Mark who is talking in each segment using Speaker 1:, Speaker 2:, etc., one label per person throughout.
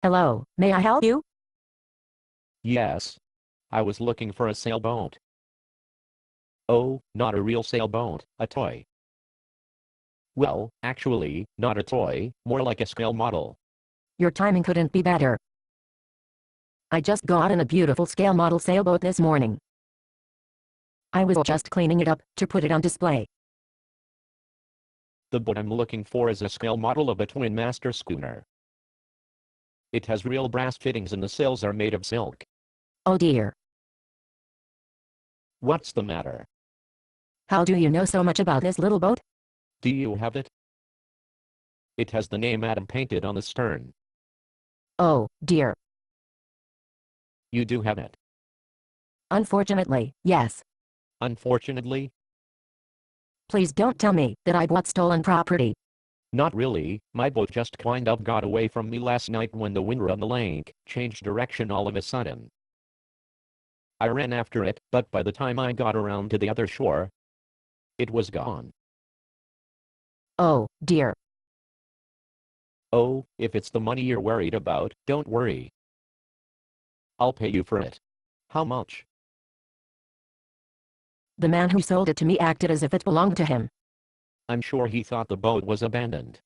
Speaker 1: Hello, may I help you?
Speaker 2: Yes. I was looking for a sailboat. Oh, not a real sailboat, a toy. Well, actually, not a toy, more like a scale model.
Speaker 1: Your timing couldn't be better. I just got in a beautiful scale model sailboat this morning. I was just cleaning it up to put it on display.
Speaker 2: The boat I'm looking for is a scale model of a twin-master schooner. It has real brass fittings and the sails are made of silk.
Speaker 1: Oh dear.
Speaker 2: What's the matter?
Speaker 1: How do you know so much about this little boat?
Speaker 2: Do you have it? It has the name Adam painted on the stern.
Speaker 1: Oh, dear.
Speaker 2: You do have it.
Speaker 1: Unfortunately, yes.
Speaker 2: Unfortunately?
Speaker 1: Please don't tell me that I bought stolen property.
Speaker 2: Not really, my boat just kind of got away from me last night when the wind on the lake changed direction all of a sudden. I ran after it, but by the time I got around to the other shore, it was gone.
Speaker 1: Oh, dear.
Speaker 2: Oh, if it's the money you're worried about, don't worry. I'll pay you for it. How much?
Speaker 1: The man who sold it to me acted as if it belonged to him.
Speaker 2: I'm sure he thought the boat was abandoned.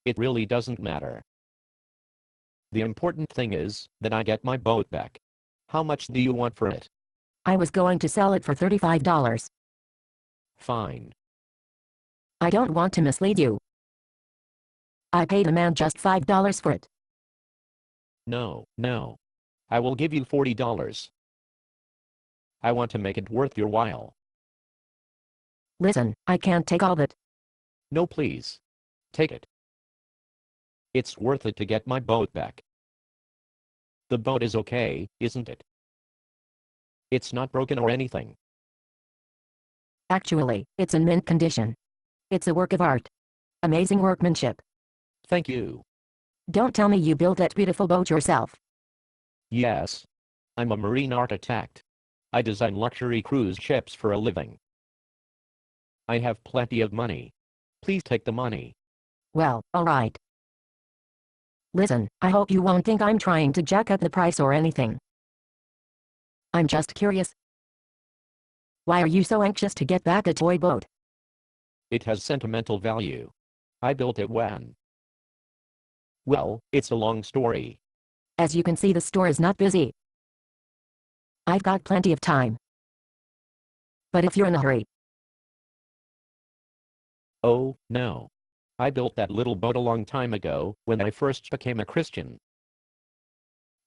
Speaker 2: It really doesn't matter. The important thing is that I get my boat back. How much do you want for it?
Speaker 1: I was going to sell it for $35.
Speaker 2: Fine.
Speaker 1: I don't want to mislead you. I paid the man just $5 for it.
Speaker 2: No. I will give you $40. I want to make it worth your while.
Speaker 1: Listen, I can't take all of it.
Speaker 2: No, please. Take it. It's worth it to get my boat back. The boat is okay, isn't it? It's not broken or anything.
Speaker 1: Actually, it's in mint condition. It's a work of art. Amazing workmanship.
Speaker 2: Thank you.
Speaker 1: Don't tell me you built that beautiful boat yourself.
Speaker 2: Yes. I'm a marine architect. I design luxury cruise ships for a living. I have plenty of money. Please take the money.
Speaker 1: Well, alright. Listen, I hope you won't think I'm trying to jack up the price or anything. I'm just curious. Why are you so anxious to get back a toy boat?
Speaker 2: It has sentimental value. I built it when... Well, it's a long story.
Speaker 1: As you can see, the store is not busy. I've got plenty of time. But if you're in a hurry...
Speaker 2: Oh, no. I built that little boat a long time ago, when I first became a Christian.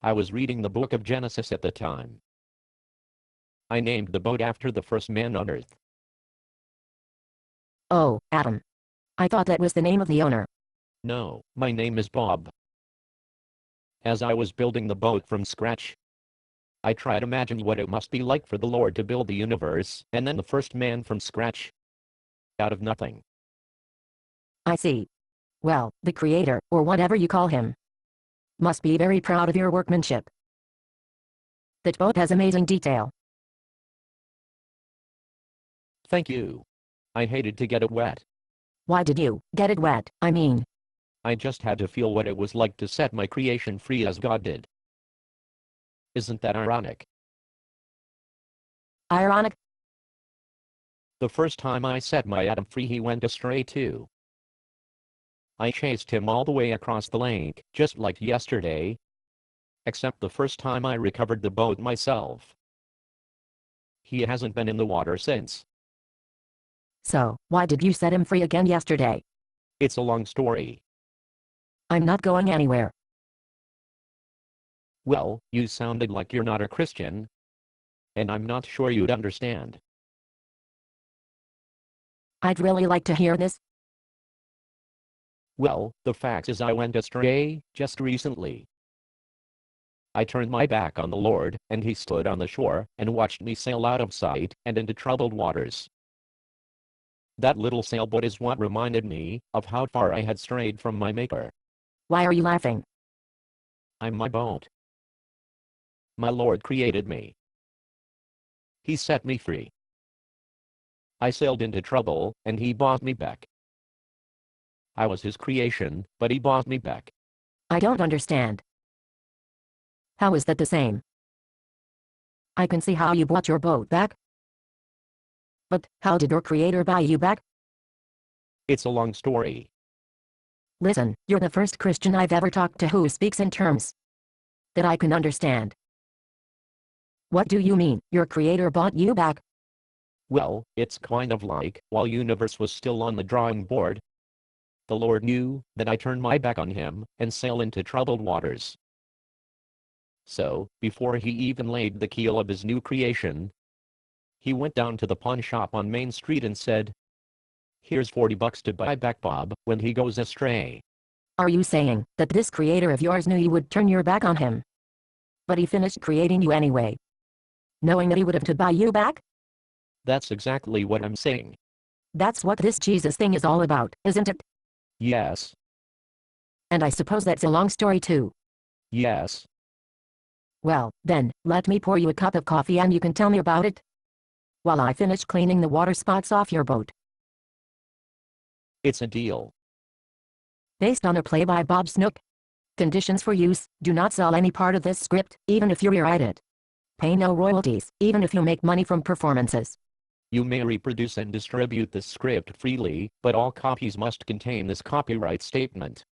Speaker 2: I was reading the book of Genesis at the time. I named the boat after the first man on earth.
Speaker 1: Oh, Adam. I thought that was the name of the owner.
Speaker 2: No, my name is Bob. As I was building the boat from scratch, I tried to imagine what it must be like for the Lord to build the universe, and then the first man from scratch. Out of nothing.
Speaker 1: I see. Well, the creator, or whatever you call him, must be very proud of your workmanship. That boat has amazing detail.
Speaker 2: Thank you. I hated to get it wet.
Speaker 1: Why did you get it wet? I mean,
Speaker 2: I just had to feel what it was like to set my creation free as God did. Isn't that ironic?
Speaker 1: ironic?
Speaker 2: The first time I set my Adam free, he went astray too. I chased him all the way across the lake, just like yesterday. Except the first time I recovered the boat myself. He hasn't been in the water since.
Speaker 1: So, why did you set him free again yesterday?
Speaker 2: It's a long story.
Speaker 1: I'm not going anywhere.
Speaker 2: Well, you sounded like you're not a Christian. And I'm not sure you'd understand.
Speaker 1: I'd really like to hear this.
Speaker 2: Well, the fact is I went astray just recently. I turned my back on the Lord, and he stood on the shore and watched me sail out of sight and into troubled waters. That little sailboat is what reminded me of how far I had strayed from my Maker.
Speaker 1: Why are you laughing?
Speaker 2: I'm my boat. My Lord created me. He set me free. I sailed into trouble, and he bought me back. I was his creation, but he bought me back.
Speaker 1: I don't understand. How is that the same? I can see how you bought your boat back. But how did your creator buy you back?
Speaker 2: It's a long story.
Speaker 1: Listen, you're the first Christian I've ever talked to who speaks in terms that I can understand. What do you mean, your creator bought you back?
Speaker 2: Well, it's kind of like, while universe was still on the drawing board, the Lord knew that I turned my back on him and sail into troubled waters. So, before he even laid the keel of his new creation, he went down to the pawn shop on Main Street and said, "Here's $40 to buy back Bob when he goes astray."
Speaker 1: Are you saying that this creator of yours knew you would turn your back on him? But he finished creating you anyway, knowing that he would have to buy you back?
Speaker 2: That's exactly what I'm saying.
Speaker 1: That's what this Jesus thing is all about, isn't it?
Speaker 2: Yes.
Speaker 1: And I suppose that's a long story too.
Speaker 2: Yes.
Speaker 1: Well, then, let me pour you a cup of coffee and you can tell me about it while I finish cleaning the water spots off your boat.
Speaker 2: It's a deal.
Speaker 1: Based on a play by Bob Snook. Conditions for use: do not sell any part of this script, even if you rewrite it. Pay no royalties, even if you make money from performances.
Speaker 2: You may reproduce and distribute this script freely, but all copies must contain this copyright statement.